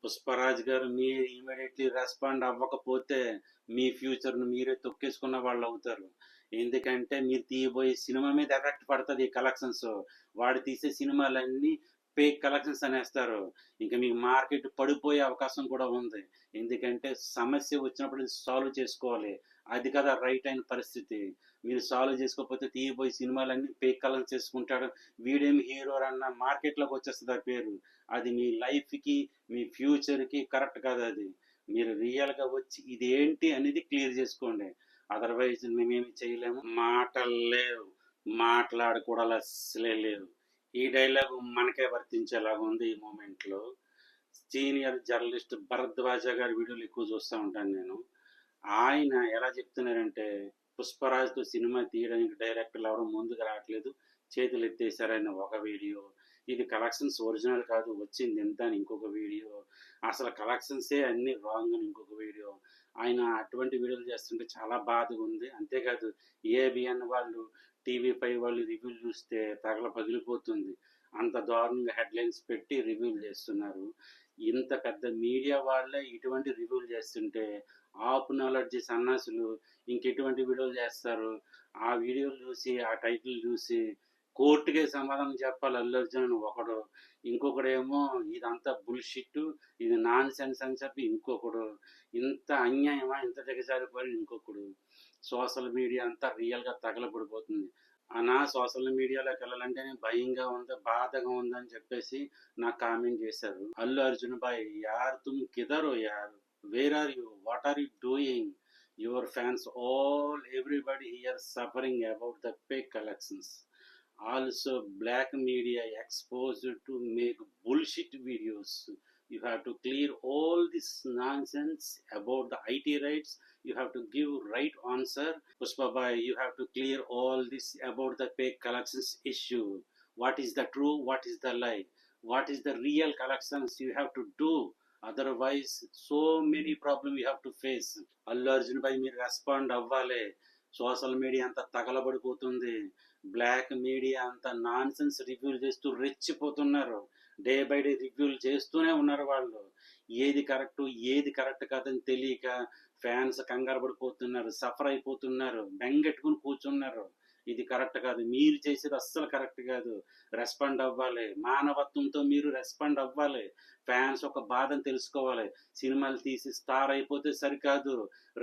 పుష్పరాజ్ గారు మీరు immediately respond అవ్వకపోతే మీ ఫ్యూచర్‌ను మీరే తొక్కేసుకున్న వాళ్ళవుతారు. ఎందుకంటే మీరు తీయబోయే సినిమా మీద ఎఫెక్ట్ పడతది ఈ కలెక్షన్స్. వాడు తీసే సినిమాలన్నీ ఫేక్ కలెక్షన్స్ అనేస్తారు. ఇంక మీకు మార్కెట్ పడిపోయే అవకాశం కూడా ఉంది. ఎందుకంటే సమస్య వచ్చినప్పుడు సాల్వ్ చేసుకోవాలి. అది కదా రైట్ అయిన పరిస్థితి. మీరు సాల్వ్ చేసుకోకపోతే తీయబోయే సినిమాలన్నీ ఫేక్ కలెక్షన్ చేసుకుంటాడు. వీడేమి హీరోరన్న మార్కెట్‌లోకి వచ్చేస్తది ఆ పేరు. అది మీ లైఫ్‌కి మీ ఫ్యూచర్కి కరెక్ట్ కాదు అది. మీరు రియల్గా వచ్చి ఇదేంటి అనేది క్లియర్ చేసుకోండి. అదర్వైజ్ మేమేమి చేయలేము. మాటలు లేవు, మాట్లాడుకోవడాలు అస్సలే లేవు. ఈ డైలాగ్ మనకే వర్తించేలాగా ఉంది ఈ మూమెంట్లో. సీనియర్ జర్నలిస్ట్ భరద్వాజ గారి వీడియోలు ఎక్కువ చూస్తూ ఉంటాను నేను. ఆయన ఎలా చెప్తున్నారంటే పుష్పరాజ్తో సినిమా తీయడానికి డైరెక్టర్లు ఎవరు ముందుకు రావట్లేదు, చేతులు ఎత్తేసారని ఒక వీడియో. ఇది కలెక్షన్స్ ఒరిజినల్ కాదు, వచ్చింది ఎంత అని ఇంకొక వీడియో. అసలు కలెక్షన్సే అన్ని రాంగ్ అని ఇంకొక వీడియో. ఆయన అటువంటి వీడియోలు చేస్తుంటే చాలా బాధగా ఉంది. అంతేకాదు ఏబిఎన్ వాళ్ళు, టీవీ5 వాళ్ళు రివ్యూలు చూస్తే తగల పగిలిపోతుంది. అంత దారుణంగా హెడ్లైన్స్ పెట్టి రివ్యూలు చేస్తున్నారు. ఇంత పెద్ద మీడియా వాళ్ళే ఇటువంటి రివ్యూలు చేస్తుంటే ఆప్ నాలెడ్జ్ సన్నాసులు ఇంకెటువంటి వీడియోలు చేస్తారు. ఆ వీడియోలు చూసి ఆ టైటిల్ చూసి కోర్టుకే సమాధానం చెప్పాలి అల్లు అర్జున్ అని ఒకడు, ఇంకొకడేమో ఇదంతా బుల్షిట్, ఇది నాన్ సెన్స్ అని చెప్పి ఇంకొకడు, ఇంత అన్యాయమా, ఇంత దిగజారిపోయి ఇంకొకడు. సోషల్ మీడియా అంతా రియల్గా తగలబడిపోతుంది. అనా సోషల్ మీడియాలోకి వెళ్ళాలంటేనే భయంగా ఉంది, బాధగా ఉందని చెప్పేసి నాకు కామెంట్ చేశారు. అల్లు అర్జున్ బాయ్ యార్ తుమ్ కిధర్ హో యార్, where are you, what are you doing, your fans all everybody here suffering about the fake collections. Also black media exposed to make bullshit videos. You have to clear all this nonsense about the IT rights. You have to give right answer. Pushpa bhai, you have to clear all this about the fake collections issue. What is the true, what is the lie, what is the real collections you have to do. Otherwise so many problems you have to face. Allu Arjun పై మీరు respond అవ్వాలి. Social media అంతా తగలబడిపోతుంది. Black media అంతా nonsense రివ్యూలు చేస్తూ రెచ్చిపోతున్నారు. Day by day రివ్యూలు చేస్తూనే ఉన్నారు వాళ్ళు. ఏది కరెక్ట్ ఏది కరెక్ట్ కాదని తెలియక ఫ్యాన్స్ కంగారు పడిపోతున్నారు, సఫర్ అయిపోతున్నారు, బెంగెట్టుకుని కూర్చున్నారు. ఇది కరెక్ట్ కాదు, మీరు చేసేది అస్సలు కరెక్ట్ కాదు. రెస్పాండ్ అవ్వాలి, మానవత్వంతో మీరు రెస్పాండ్ అవ్వాలి. ఫ్యాన్స్ ఒక బాధను తెలుసుకోవాలి. సినిమాలు తీసి స్టార్ అయిపోతే సరికాదు,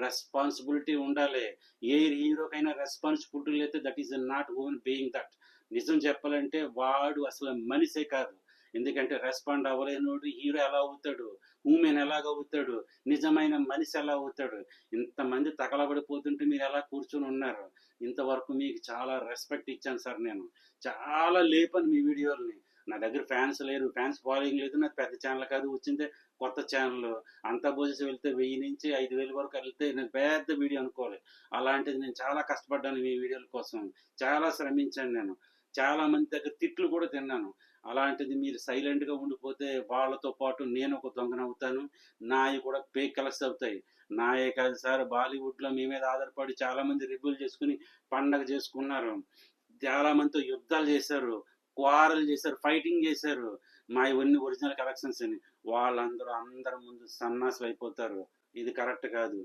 రెస్పాన్సిబిలిటీ ఉండాలి. ఏ హీరోకైనా రెస్పాన్సిబిలిటీ లేకపోతే that is not own being that. నిజం చెప్పాలంటే వాడు అసలు మనిషే కాదు. ఎందుకంటే రెస్పాండ్ అవ్వలేనోడు హీరో ఎలా అవుతాడు, ఉమెన్ ఎలాగ అవుతాడు, నిజమైన మనిషి ఎలా అవుతాడు. ఇంతమంది తగలబడిపోతుంటే మీరు ఎలా కూర్చొని ఉన్నారు. ఇంతవరకు మీకు చాలా రెస్పెక్ట్ ఇచ్చాను సార్, నేను చాలా లేపను మీ వీడియోల్ని. నా దగ్గర ఫ్యాన్స్ లేరు, ఫ్యాన్స్ ఫాలోయింగ్ లేదు, నాకు పెద్ద ఛానల్ కాదు, వచ్చిందే కొత్త ఛానల్. అంతా పోసేసి వెళ్తే 1000 నుంచి 5000 వరకు వెళ్తే నేను పెద్ద వీడియో అనుకోవాలి. అలాంటిది నేను చాలా కష్టపడ్డాను మీ వీడియోల కోసం, చాలా శ్రమించాను నేను, చాలా మంది దగ్గర తిట్లు కూడా తిన్నాను. అలాంటిది మీరు సైలెంట్గా ఉండిపోతే వాళ్ళతో పాటు నేను ఒక దొంగనవుతాను, నాయి కూడా ఫేక్ కలెక్ట్స్ అవుతాయి. నాయే కాదు సార్, బాలీవుడ్లో మీ మీద ఆధారపడి చాలామంది రివ్యూలు చేసుకుని పండగ చేసుకున్నారు. చాలామందితో యుద్ధాలు చేశారు, క్వారలు చేశారు, ఫైటింగ్ చేశారు. మా ఇవన్నీ ఒరిజినల్ కలెక్షన్స్ అని వాళ్ళందరూ అందరి ముందు సన్నాసులు అయిపోతారు. ఇది కరెక్ట్ కాదు.